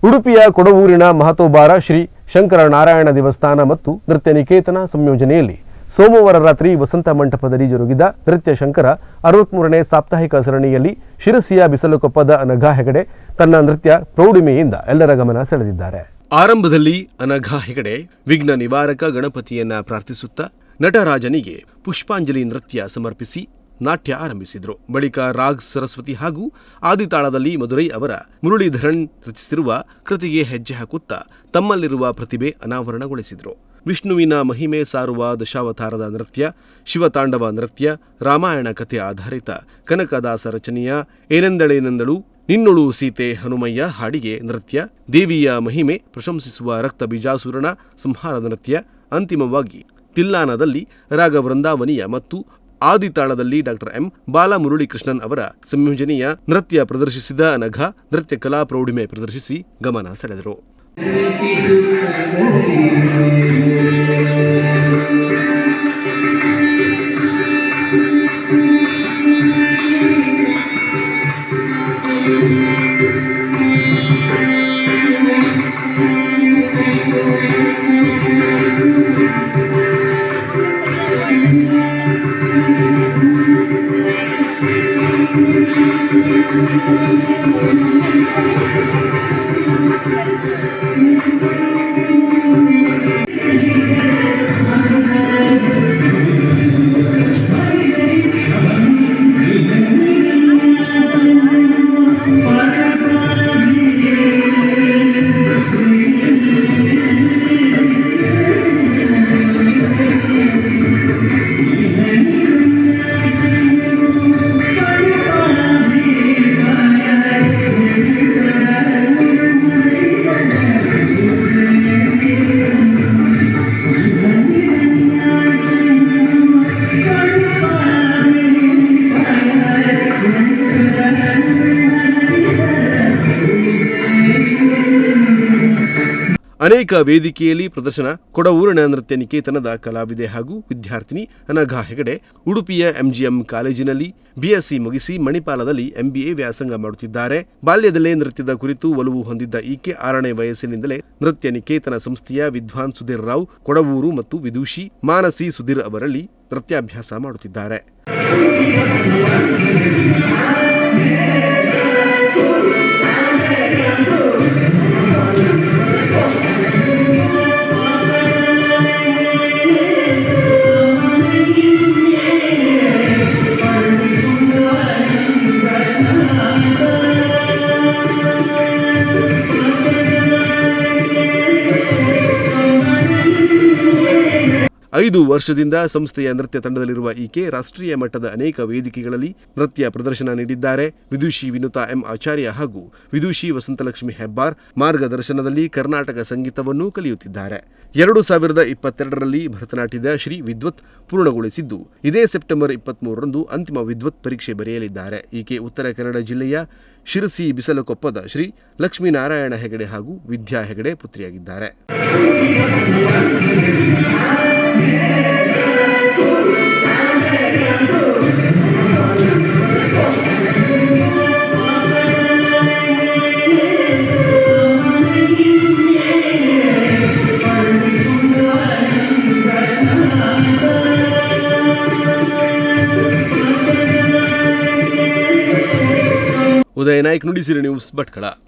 ಉಡುಪಿಯ ಕೊಡವೂರಿನ ಮಹತೋಬಾರ ಶ್ರೀ ಶಂಕರ ನಾರಾಯಣ ದೇವಸ್ಥಾನ ಮತ್ತು ನೃತ್ಯ ನಿಕೇತನ ಸಂಯೋಜನೆಯಲ್ಲಿ ಸೋಮವಾರ ರಾತ್ರಿ ವಸಂತ ಮಂಟಪದಲ್ಲಿ ಜರುಗಿದ ನೃತ್ಯ ಶಂಕರ 63ನೇ ಸಾಪ್ತಾಹಿಕ ಸರಣಿಯಲ್ಲಿ ಶಿರಸಿಯ ಬಿಸಲಕೊಪ್ಪದ ಅನಘಾ ಹೆಗಡೆ ತನ್ನ ನೃತ್ಯ ಪ್ರೌಢಿಮೆಯಿಂದ ಎಲ್ಲರ ಗಮನ ಸೆಳೆದಿದ್ದಾರೆ. ಆರಂಭದಲ್ಲಿ ಅನಘಾ ಹೆಗಡೆ ವಿಘ್ನ ನಿವಾರಕ ಗಣಪತಿಯನ್ನ ಪ್ರಾರ್ಥಿಸುತ್ತಾ ನಟರಾಜನಿಗೆ ಪುಷ್ಪಾಂಜಲಿ ನೃತ್ಯ ಸಮರ್ಪಿಸಿ ನಾಟ್ಯ ಆರಂಭಿಸಿದರು. ಬಳಿಕ ರಾಗ್ ಸರಸ್ವತಿ ಹಾಗೂ ಆದಿತಾಳದಲ್ಲಿ ಮಧುರೈ ಅವರ ಮುರಳೀಧರನ್ ರಚಿಸಿರುವ ಕೃತಿಗೆ ಹೆಜ್ಜೆ ಹಾಕುತ್ತಾ ತಮ್ಮಲ್ಲಿರುವ ಪ್ರತಿಭೆ ಅನಾವರಣಗೊಳಿಸಿದರು. ವಿಷ್ಣುವಿನ ಮಹಿಮೆ ಸಾರುವ ದಶಾವತಾರದ ನೃತ್ಯ, ಶಿವತಾಂಡವ ನೃತ್ಯ, ರಾಮಾಯಣ ಕಥೆ ಆಧಾರಿತ ಕನಕದಾಸ ರಚನೆಯ ಏನೆಂದಳೇನೆಂದಳು, ನಿನ್ನೊಳು ಸೀತೆ ಹನುಮಯ್ಯ ಹಾಡಿಗೆ ನೃತ್ಯ, ದೇವಿಯ ಮಹಿಮೆ ಪ್ರಶಂಸಿಸುವ ರಕ್ತ ಬೀಜಾಸುರನ ಸಂಹಾರದ ನೃತ್ಯ, ಅಂತಿಮವಾಗಿ ತಿಲ್ಲಾನದಲ್ಲಿ ರಾಗ ವೃಂದಾವನಿಯ ಮತ್ತು ಆದಿತಾಳದಲ್ಲಿ ಡಾಕ್ಟರ್ ಎಂ ಬಾಲಮುರಳೀಕೃಷ್ಣನ್ ಅವರ ಸಂಯೋಜನೆಯ ನೃತ್ಯ ಪ್ರದರ್ಶಿಸಿದ ಅನಘಾ ನೃತ್ಯ ಕಲಾ ಪ್ರೌಢಿಮೆ ಪ್ರದರ್ಶಿಸಿ ಗಮನ ಸೆಳೆದರು. ಅನೇಕ ವೇದಿಕೆಯಲ್ಲಿ ಪ್ರದರ್ಶನ. ಕೊಡವೂರಿನ ನೃತ್ಯ ನಿಕೇತನದ ಕಲಾವಿದೆ ಹಾಗೂ ವಿದ್ಯಾರ್ಥಿನಿ ಅನಘಾ ಹೆಗಡೆ ಉಡುಪಿಯ ಎಂಜಿಎಂ ಕಾಲೇಜಿನಲ್ಲಿ ಬಿಎಸ್ಸಿ ಮುಗಿಸಿ ಮಣಿಪಾಲದಲ್ಲಿ ಎಂಬಿಎ ವ್ಯಾಸಂಗ ಮಾಡುತ್ತಿದ್ದಾರೆ. ಬಾಲ್ಯದಲ್ಲೇ ನೃತ್ಯದ ಕುರಿತು ಒಲವು ಹೊಂದಿದ್ದ ಈಕೆ 6ನೇ ವಯಸ್ಸಿನಿಂದಲೇ ನೃತ್ಯ ನಿಕೇತನ ಸಂಸ್ಥೆಯ ವಿದ್ವಾನ್ ಸುಧೀರ್ ರಾವ್ ಕೊಡವೂರು ಮತ್ತು ವಿದೂಷಿ ಮಾನಸಿ ಸುಧೀರ್ ಅವರಲ್ಲಿ ನೃತ್ಯಾಭ್ಯಾಸ ಮಾಡುತ್ತಿದ್ದಾರೆ. ಐದು ವರ್ಷದಿಂದ ಸಂಸ್ಥೆಯ ನೃತ್ಯ ತಂಡದಲ್ಲಿರುವ ಈಕೆ ರಾಷ್ಟ್ರೀಯ ಮಟ್ಟದ ಅನೇಕ ವೇದಿಕೆಗಳಲ್ಲಿ ನೃತ್ಯ ಪ್ರದರ್ಶನ ನೀಡಿದ್ದಾರೆ. ವಿದೂಷಿ ವಿನುತಾ ಎಂ ಆಚಾರ್ಯ ಹಾಗೂ ವಿದೂಷಿ ವಸಂತಲಕ್ಷ್ಮಿ ಹೆಬ್ಬಾರ್ ಮಾರ್ಗದರ್ಶನದಲ್ಲಿ ಕರ್ನಾಟಕ ಸಂಗೀತವನ್ನು ಕಲಿಯುತ್ತಿದ್ದಾರೆ. 2022ರಲ್ಲಿ ಭರತನಾಟ್ಯದ ಶ್ರೀ ವಿದ್ವತ್ ಪೂರ್ಣಗೊಳಿಸಿದ್ದು, ಇದೇ ಸೆಪ್ಟೆಂಬರ್ 23ರಂದು ಅಂತಿಮ ವಿದ್ವತ್ ಪರೀಕ್ಷೆ ಬರೆಯಲಿದ್ದಾರೆ. ಈಕೆ ಉತ್ತರ ಕನ್ನಡ ಜಿಲ್ಲೆಯ ಶಿರಸಿ ಬಿಸಲಕೊಪ್ಪದ ಶ್ರೀ ಲಕ್ಷ್ಮೀನಾರಾಯಣ ಹೆಗಡೆ ಹಾಗೂ ವಿದ್ಯಾ ಹೆಗಡೆ ಪುತ್ರಿಯಾಗಿದ್ದಾರೆ. ಉದಯ ನಾಯ್ಕ್, ನುಡಿಸಿರಿ ನ್ಯೂಸ್, ಭಟ್ಕಳ.